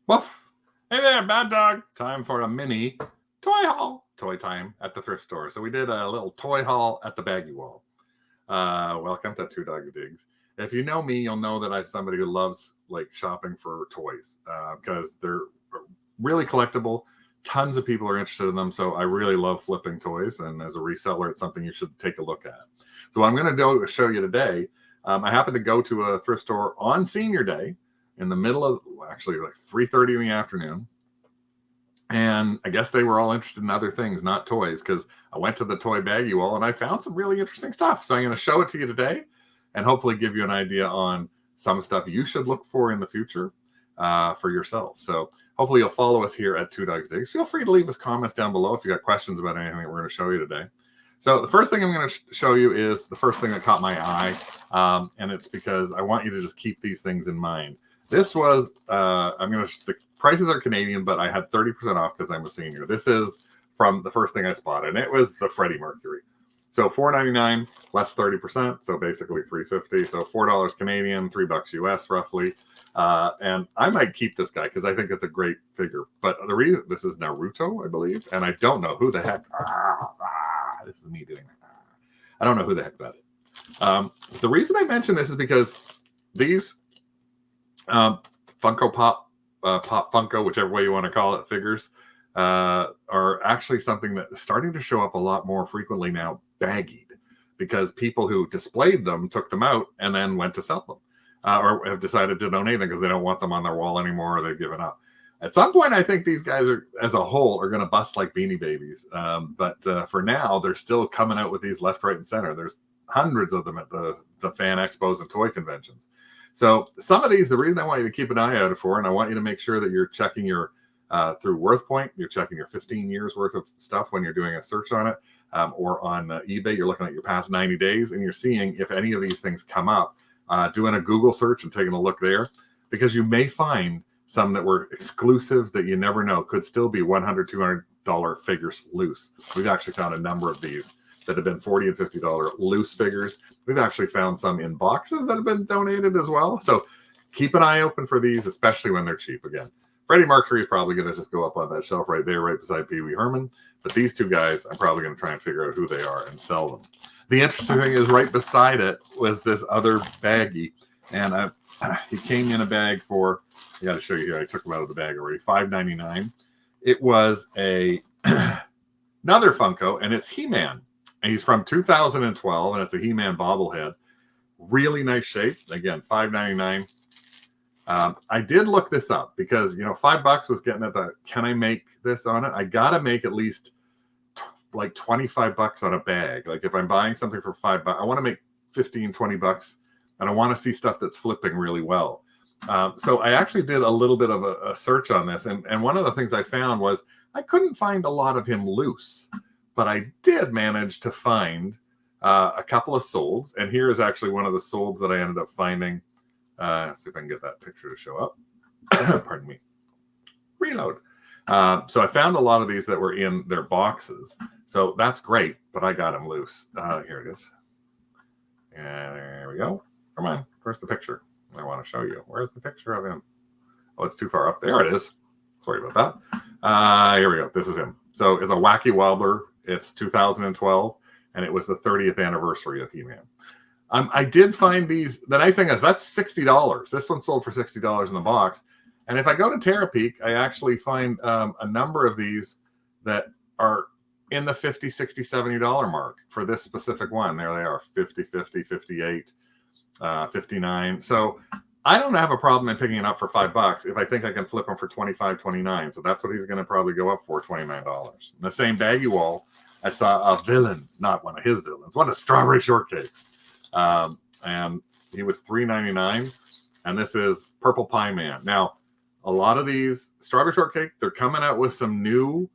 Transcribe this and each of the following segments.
Woof! Hey there, bad dog. Time for a mini toy haul. Toy time at the thrift store. So we did a little toy haul at the Baggie Wall. Welcome to Two Dogs Digs. If you know me, you'll know that I'm somebody who loves like shopping for toys because they're really collectible. Tons of people are interested in them. So I really love flipping toys. And as a reseller, it's something you should take a look at. So what I'm going to do show you today, I happened to go to a thrift store on Senior Day in the middle of actually like 3:30 in the afternoon. And I guess they were all interested in other things, not toys, because I went to the toy Baggie Wall and I found some really interesting stuff. So I'm going to show it to you today and hopefully give you an idea on some stuff you should look for in the future for yourself. So hopefully you'll follow us here at Two Dogs Digs. Feel free to leave us comments down below if you got questions about anything that we're going to show you today. So the first thing I'm going to show you is the first thing that caught my eye, and it's because I want you to just keep these things in mind. This was, the prices are Canadian, but I had 30% off because I'm a senior. This is from the first thing I spotted, and it was the Freddy Mercury. So $4.99 less 30%, so basically $3.50. So $4 Canadian, $3 US roughly. And I might keep this guy because I think it's a great figure. But the reason this is Naruto, I believe, and I don't know who the heck. This is me doing that. I don't know who the heck that is. The reason I mention this is because these Funko Pop Funko, whichever way you want to call it, figures are actually something that is starting to show up a lot more frequently now, baggied, because people who displayed them took them out and then went to sell them, or have decided to donate them because they don't want them on their wall anymore, or they've given up. At some point, I think these guys are, as a whole, are going to bust like Beanie Babies. But for now, they're still coming out with these left, right, and center. There's hundreds of them at the fan expos and toy conventions. So some of these, the reason I want you to keep an eye out for, and I want you to make sure that you're checking your, through Worthpoint, you're checking your 15 years worth of stuff when you're doing a search on it, or on eBay, you're looking at your past 90 days and you're seeing if any of these things come up, doing a Google search and taking a look there, because you may find some that were exclusives that you never know could still be $100, $200 figures loose. We've actually found a number of these that have been $40 and $50 loose figures. We've actually found some in boxes that have been donated as well. So keep an eye open for these, especially when they're cheap. Again, Freddy Mercury is probably going to just go up on that shelf right there, right beside Pee Wee Herman. But these two guys, I'm probably going to try and figure out who they are and sell them. The interesting thing is right beside it was this other baggie. And he came in a bag for, I got to show you here, I took him out of the bag already, $5.99. It was a another Funko, and it's He-Man. And he's from 2012, and it's a He-Man bobblehead. Really nice shape. Again, $5.99. I did look this up because, you know, $5 was getting at the, can I make this on it? I got to make at least like $25 on a bag. Like if I'm buying something for $5, I want to make 15, $20, and I want to see stuff that's flipping really well. So I actually did a little bit of a search on this. And one of the things I found was I couldn't find a lot of him loose. But I did manage to find a couple of solds. And here is actually one of the solds that I ended up finding. See if I can get that picture to show up. Pardon me. Reload. So I found a lot of these that were in their boxes. So that's great, but I got them loose. Here it is. And there we go. Come on. Where's the picture? I want to show you. Where's the picture of him? Oh, it's too far up. There it is. Sorry about that. Here we go. This is him. So it's a Wacky Wobbler. It's 2012, and it was the 30th anniversary of He-Man. I did find these. The nice thing is that's $60. This one sold for $60 in the box. And if I go to Terapeak, I actually find a number of these that are in the $50, $60, $70 mark for this specific one. There they are, 50, 50, 58, 59. So I don't have a problem in picking it up for $5 if I think I can flip them for 25, 29. So that's what he's going to probably go up for, $29. In the same Baggie Wall, I saw a villain, not one of his villains, one of Strawberry Shortcakes. And he was $3.99. And this is Purple Pie Man. Now, a lot of these Strawberry Shortcake, they're coming out with some new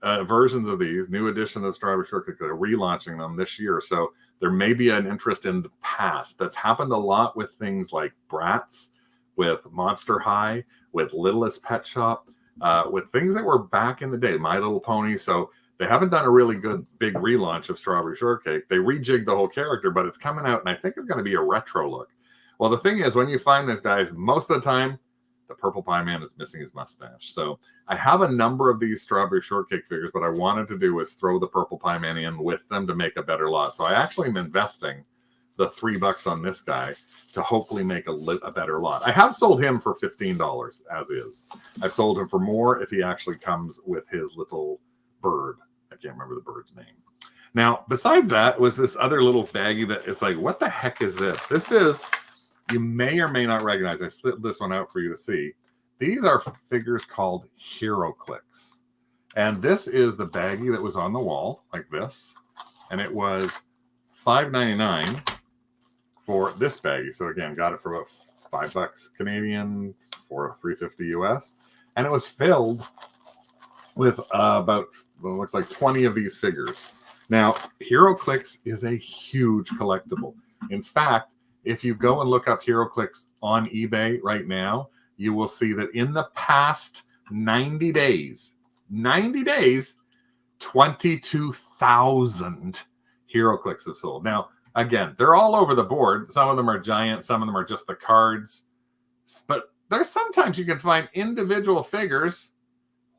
versions of these, new editions of Strawberry Shortcake. They're relaunching them this year. So there may be an interest in the past. That's happened a lot with things like Bratz, with Monster High, with Littlest Pet Shop, with things that were back in the day, My Little Pony. So they haven't done a really good big relaunch of Strawberry Shortcake. They rejigged the whole character, but it's coming out, and I think it's going to be a retro look. Well, the thing is, when you find this, guys, most of the time, The Purple Pie Man is missing his mustache. So I have a number of these Strawberry Shortcake figures. What I wanted to do was throw the Purple Pie Man in with them to make a better lot. So I actually am investing the $3 on this guy to hopefully make a better lot. I have sold him for $15 as is. I've sold him for more if he actually comes with his little bird. I can't remember the bird's name. Now, besides that was this other little baggie that it's like, what the heck is this? This is, you may or may not recognize. I slipped this one out for you to see. These are figures called HeroClix. And this is the baggie that was on the wall like this. And it was $5.99 for this baggie. So again, got it for about $5 Canadian for $3.50 US. And it was filled with about, well, it looks like 20 of these figures. Now, HeroClix is a huge collectible. In fact, if you go and look up HeroClix on eBay right now, you will see that in the past 90 days, 22,000 HeroClix have sold. Now, again, they're all over the board. Some of them are giant. Some of them are just the cards. But there's sometimes you can find individual figures.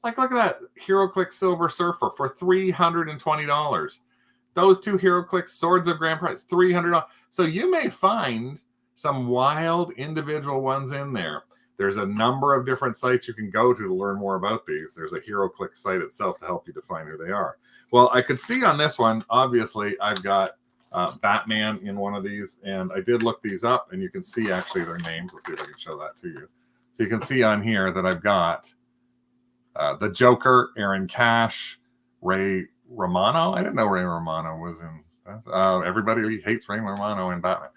Like, look at that HeroClix Silver Surfer for $320. Those two HeroClix Swords of Grand Prize, $300. So you may find some wild individual ones in there. There's a number of different sites you can go to learn more about these. There's a HeroClix site itself to help you define who they are. Well, I could see on this one, obviously, I've got Batman in one of these, and I did look these up, and you can see actually their names. Let's see if I can show that to you. So you can see on here that I've got the Joker, Aaron Cash, Ray Romano. I didn't know Ray Romano was in. Everybody hates Ray Romano in Batman.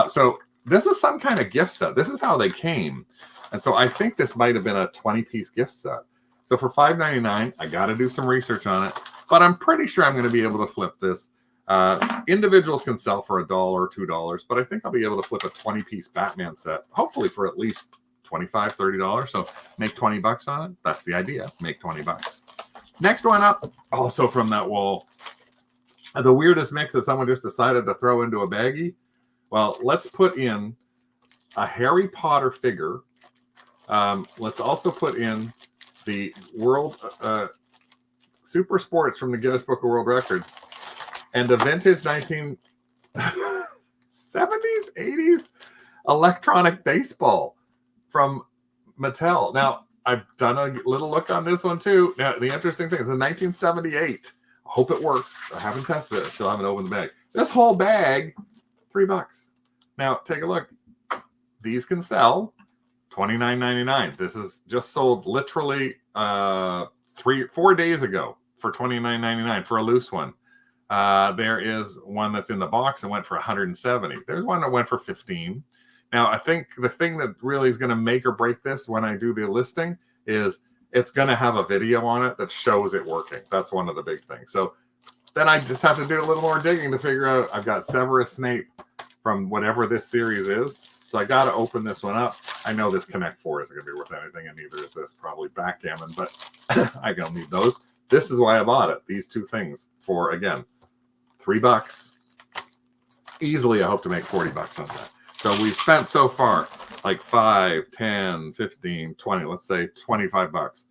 So this is some kind of gift set. This is how they came. And so I think this might have been a 20-piece gift set. So for $5.99, I got to do some research on it. But I'm pretty sure I'm going to be able to flip this. Individuals can sell for $1 or $2. But I think I'll be able to flip a 20-piece Batman set, hopefully for at least $25, $30. So make $20 on it. That's the idea. Make $20. Next one up, also from that wall. The weirdest mix that someone just decided to throw into a baggie. Well, let's put in a Harry Potter figure. Let's also put in the World Super Sports from the Guinness Book of World Records and the vintage 1970s, 80s electronic baseball from Mattel. Now, I've done a little look on this one too. Now, the interesting thing is in 1978. I hope it works. I haven't tested it. Still haven't opened the bag. This whole bag, $3. Now, take a look. These can sell $29.99. This is just sold literally 4 days ago for $29.99 for a loose one. There is one that's in the box and went for $170. There's one that went for $15. Now, I think the thing that really is going to make or break this when I do the listing is it's going to have a video on it that shows it working. That's one of the big things. So then I just have to do a little more digging to figure out. I've got Severus Snape from whatever this series is. So I got to open this one up. I know this Connect 4 isn't going to be worth anything, and neither is this probably backgammon, but I don't need those. This is why I bought it. These two things for, again, $3. Easily, I hope to make $40 on that. So we've spent so far like 5, 10, 15, 20, let's say $25.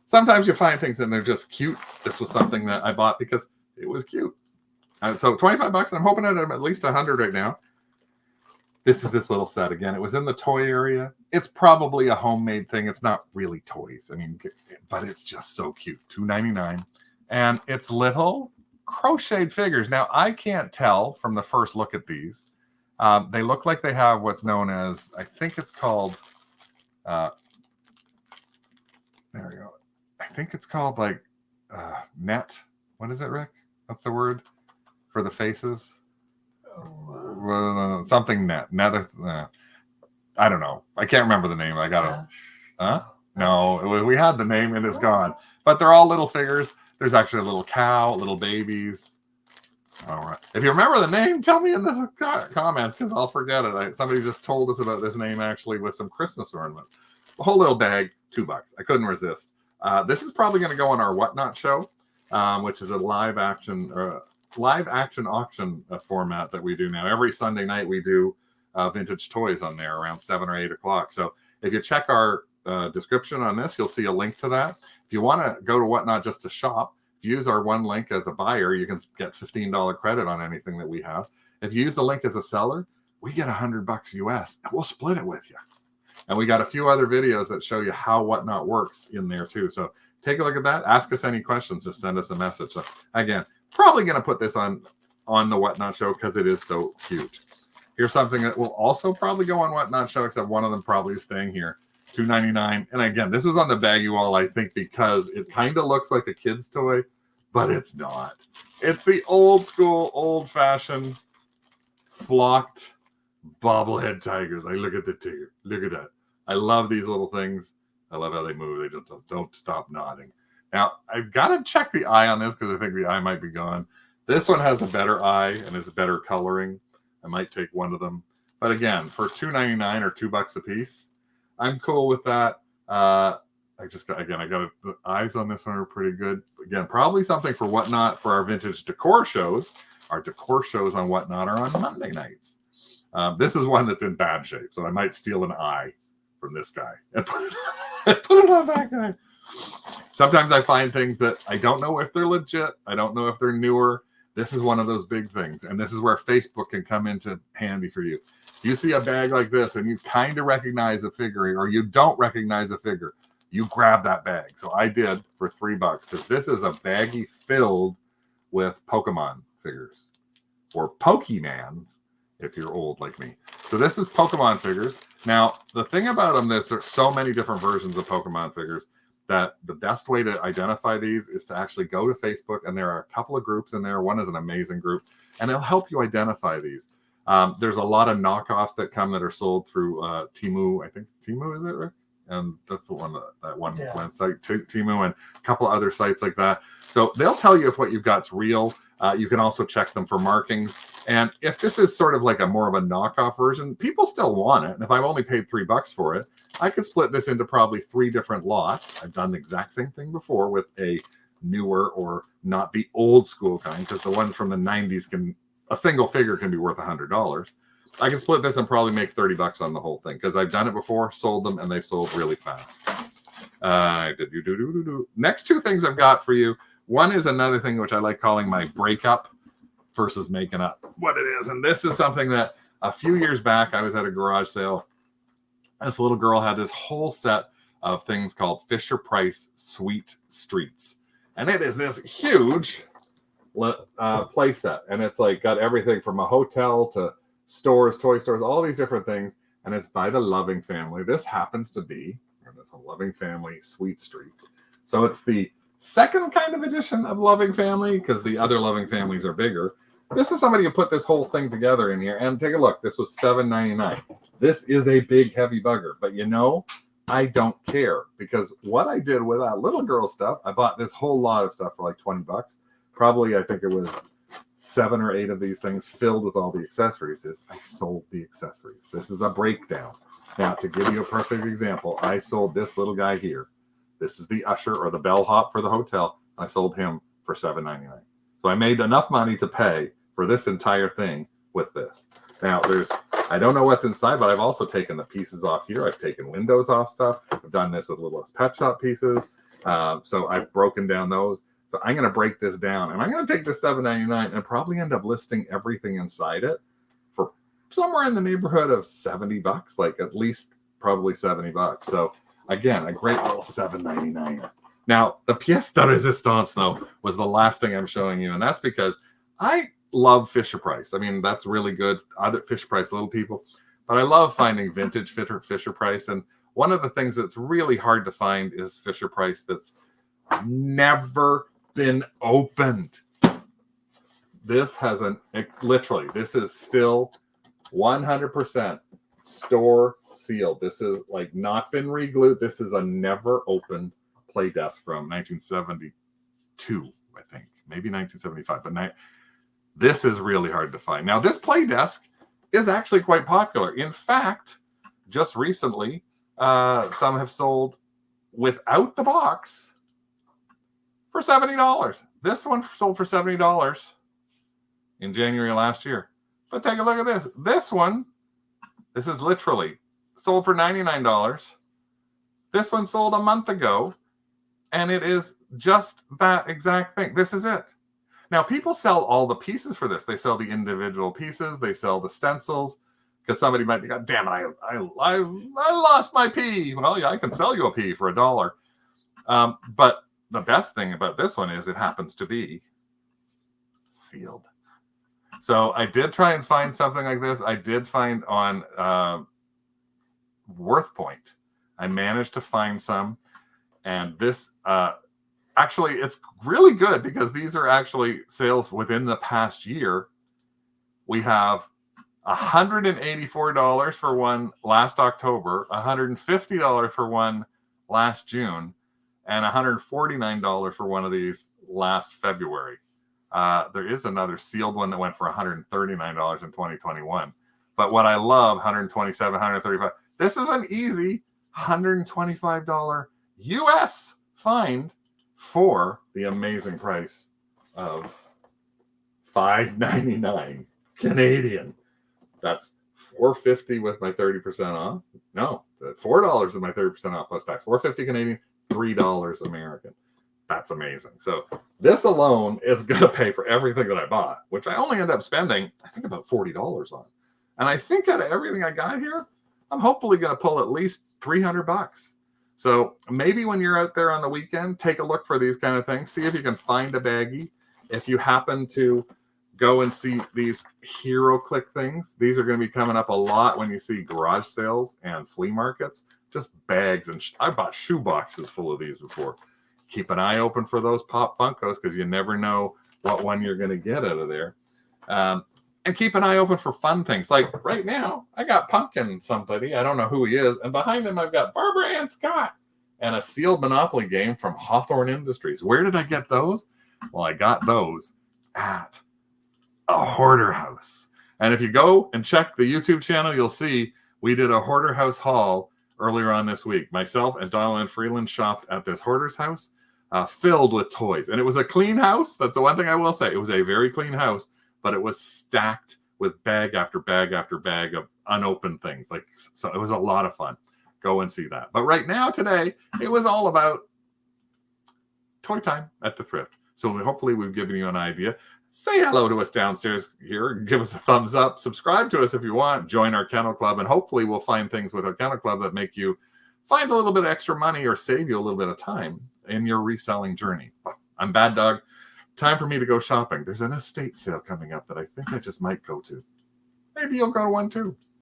Sometimes you find things and they're just cute. This was something that I bought because it was cute. So $25, I'm hoping I'm at least 100 right now. This is this little set again. It was in the toy area. It's probably a homemade thing. It's not really toys. I mean, but it's just so cute. $2.99. And it's little crocheted figures. Now, I can't tell from the first look at these. They look like they have what's known as, I think it's called, there we go. I think it's called like net. What is it, Rick? What's the word for the faces? Something net. I don't know. I can't remember the name. I got to. No, we had the name and it's gone. But they're all little figures. There's actually a little cow, little babies. All right. If you remember the name, tell me in the comments because I'll forget it. Somebody just told us about this name actually with some Christmas ornaments. A whole little bag, $2. I couldn't resist. This is probably going to go on our Whatnot show, which is a live action auction format that we do now. Every Sunday night we do vintage toys on there around 7 or 8 o'clock. So if you check our description on this, you'll see a link to that. If you want to go to Whatnot just to shop, if you use our one link as a buyer, you can get $15 credit on anything that we have. If you use the link as a seller, we get $100 US, and we'll split it with you. And we got a few other videos that show you how Whatnot works in there too. So take a look at that. Ask us any questions. Just send us a message. So again, probably going to put this on the Whatnot show because it is so cute. Here's something that will also probably go on Whatnot show, except one of them probably is staying here. $2.99. And again, this was on the Baggie Wall, I think, because it kind of looks like a kid's toy, but it's not. It's the old school, old fashioned, flocked bobblehead tigers. I look at the tiger. Look at that. I love these little things. I love how they move. They just don't stop nodding. Now, I've got to check the eye on this because I think the eye might be gone. This one has a better eye and is better coloring. I might take one of them. But again, for $2.99 or $2 a piece, I'm cool with that. I got the eyes on this one are pretty good. Again, probably something for Whatnot for our vintage decor shows. Our decor shows on Whatnot are on Monday nights. This is one that's in bad shape, so I might steal an eye from this guy and put it on that guy. Sometimes I find things that I don't know if they're legit. I don't know if they're newer. This is one of those big things, and this is where Facebook can come into handy for you. You see a bag like this, and you kind of recognize a figure, or you don't recognize a figure, you grab that bag. So I did for $3 because this is a baggie filled with Pokemon figures, or Pokemans if you're old like me. So this is Pokemon figures. Now, the thing about them is there's so many different versions of Pokemon figures that the best way to identify these is to actually go to Facebook, and there are a couple of groups in there. One is an amazing group, and it'll help you identify these. There's a lot of knockoffs that come that are sold through Temu. I think Temu, is it, Rick? And that's the one that one website, Temu, and a couple of other sites like that. So they'll tell you if what you've got's real. You can also check them for markings. And if this is sort of like a more of a knockoff version, people still want it. And if I've only paid $3 for it, I could split this into probably 3 different lots. I've done the exact same thing before with a newer or not the old school kind, because the ones from the 90s a single figure can be worth $100. I can split this and probably make $30 on the whole thing because I've done it before, sold them, and they've sold really fast. Next 2 things I've got for you. One is another thing which I like calling my breakup versus making up what it is. And this is something that a few years back, I was at a garage sale. This little girl had this whole set of things called Fisher-Price Sweet Streets. And it is this huge play set. And it's like got everything from a hotel to stores, toy stores, all these different things. And it's by the Loving Family. This happens to be a Loving Family Sweet Streets. So it's the second kind of edition of Loving Family because the other Loving Families are bigger. This is somebody who put this whole thing together in here. And take a look. This was $7.99. This is a big, heavy bugger. But you know, I don't care because what I did with that little girl stuff, I bought this whole lot of stuff for like $20. Probably, I think it was 7 or 8 of these things filled with all the accessories. I sold the accessories. This is a breakdown. Now, to give you a perfect example, I sold this little guy here. This is the usher or the bellhop for the hotel. I sold him for $7.99. So I made enough money to pay for this entire thing with this. Now, I don't know what's inside, but I've also taken the pieces off here. I've taken windows off stuff. I've done this with Littlest Pet Shop pieces. So I've broken down those. So I'm going to break this down, and I'm going to take this $7.99 and probably end up listing everything inside it for somewhere in the neighborhood of $70, like at least probably $70. So again, a great little $7.99. Now, the pièce de résistance, though, was the last thing I'm showing you, and that's because I love Fisher-Price. I mean, that's really good. Other Fisher-Price little people, but I love finding vintage Fisher-Price, and one of the things that's really hard to find is Fisher-Price that's never been opened. This has literally, this is still 100% store sealed. This is like not been re-glued. This is a never opened play desk from 1972, I think, maybe 1975, but this is really hard to find. Now, this play desk is actually quite popular. In fact, just recently, some have sold without the box for $70. This one sold for $70 in January last year. But take a look at this. This one, this is literally sold for $99. This one sold a month ago, and it is just that exact thing. This is it. Now, people sell all the pieces for this. They sell the individual pieces. They sell the stencils, because somebody might be, God damn it, I lost my pea. Well, yeah, I can sell you a pea for $1. But the best thing about this one is it happens to be sealed. So I did try and find something like this. I did find on Worthpoint. I managed to find some, and this actually, it's really good because these are actually sales within the past year. We have $184 for one last October, $150 for one last June, and $149 for one of these last February. There is another sealed one that went for $139 in 2021. But what I love, $127, $135. This is an easy $125 US find for the amazing price of $5.99 Canadian. That's $4.50 with my 30% off. No, $4 with my 30% off plus tax. $4.50 Canadian, $3 American. That's amazing. So this alone is going to pay for everything that I bought, which I only end up spending, I think, about $40 on. And I think out of everything I got here, I'm hopefully going to pull at least $300. So maybe when you're out there on the weekend, take a look for these kind of things. See if you can find a baggie. If you happen to go and see these hero click things, these are going to be coming up a lot when you see garage sales and flea markets. Just bags, and I bought shoe boxes full of these before. Keep an eye open for those Pop Funkos, because you never know what one you're going to get out of there. And keep an eye open for fun things. Like right now, I got Pumpkin somebody. I don't know who he is. And behind him, I've got Barbara Ann Scott and a sealed Monopoly game from Hawthorne Industries. Where did I get those? Well, I got those at a hoarder house. And if you go and check the YouTube channel, you'll see we did a hoarder house haul earlier on this week. Myself and Donald Freeland shopped at this hoarder's house filled with toys. And it was a clean house. That's the one thing I will say. It was a very clean house, but it was stacked with bag after bag after bag of unopened things. So it was a lot of fun. Go and see that. But right now, today, it was all about toy time at the thrift. So hopefully we've given you an idea. Say hello to us downstairs here. Give us a thumbs up. Subscribe to us if you want. Join our Kennel Club. And hopefully we'll find things with our Kennel Club that make you find a little bit of extra money or save you a little bit of time in your reselling journey. I'm Bad Dog. Time for me to go shopping. There's an estate sale coming up that I think I just might go to. Maybe you'll go to one too.